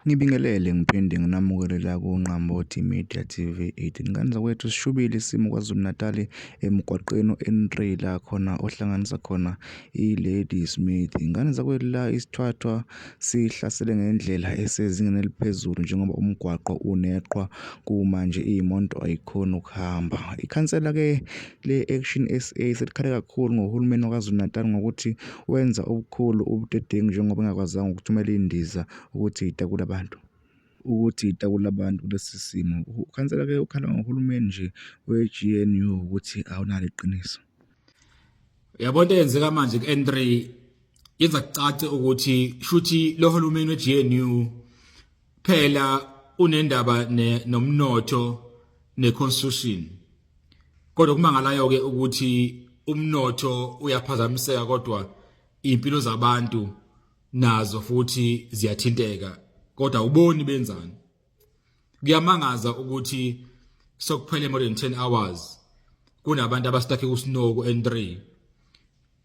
Ngibingelele ngiphinde nginamukelela kuNqambothi Media TV 18. Ingane zakwethu sishubile isimo KwaZulu-Natal emgwaqeni N3 la khona ohlanganisa khona iLady Smith. Ingane zakwethu la isithwathwa sihlasele ngendlela esezingeni eliphezulu njengoba umgwaqo uneqwa kumanje imoto ayikhona ukuhamba. Ikhansela ke le Action SA selikhale kakhulu ngohulumeni waKwaZulu-Natal ngokuthi wenza okukhulu ubudedengu njengoba engakwazanga ukuthumela indiza ukuthi itakula abantu kulesi simo. Ukhansela ke ukhala ngohulumeni nje we-GNU ukuthi awunalo iqiniso. Yabona into eyenzeka manje ku-N3 yenza kucace ukuthi shuthi lo hulumeni we-GNU phela unendaba nomnotho ne-constitution. Kodwa kumangalayo ke ukuthi umnotho uyaphazamiseka kodwa impilo zabantu nazo futhi ziyathinteka. Kodwa uboni benzani. Kuyamangaza ukuthi sokuphele more than 10 hours kunabantu abastakhe kusnow ku-N3.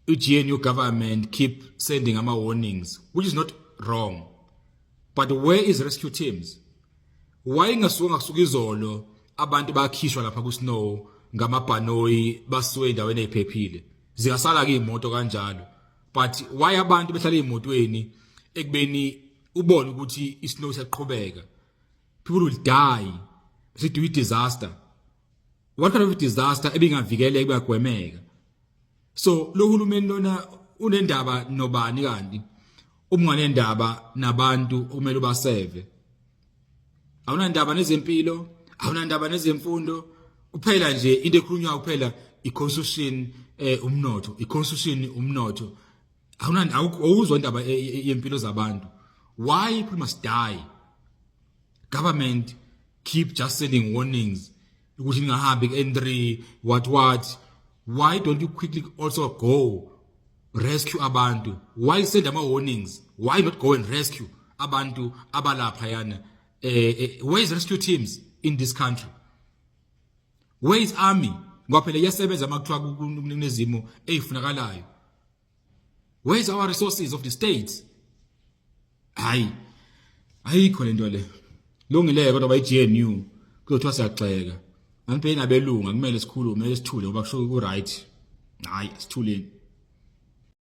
I-GNU government keep sending ama-warnings, which is not wrong. But where is rescue teams? Why ngasuka izolo abantu bakhishwa lapha kusnow ngamabhanoyi basuke endaweni eziphephile? Ziyasala ke imoto kanjalo. But why abantu behlala emotweni ekubeni ubone ukuthi isnow siyaqhubeka? People will die. It's a disaster. What kind of a disaster ebingavikeleka kuyagwemeka? So lo hulumeni lona unendaba nobani kanti? Umnganendaba nabantu kumele ubaseve. Awunandaba nezempilo, awunandaba nezemfundo, kuphela nje into ekhulunywa kuphela i-constitution umnotho, i-constitution umnotho. Awuzwa indaba yempilo zabantu. Why people must die? Government keep just sending warnings. Ukuthi ningahambi ku-N3 what. Why don't you quickly also go rescue abantu? Why send them warnings? Why not go and rescue abantu abalapha yana? Where is rescue teams in this country? Where is army? Ngoba phela yasebenza makuthiwa kunezimo ezifunakalayo. Where is our resources of the states? Ayikho lento le. Lungile kodwa bayi-GNU kuzothiwa siyaxeka. Angipheni abelunga kumele sikhulume sithule ngoba kusho ku right. Hayi sithuleni.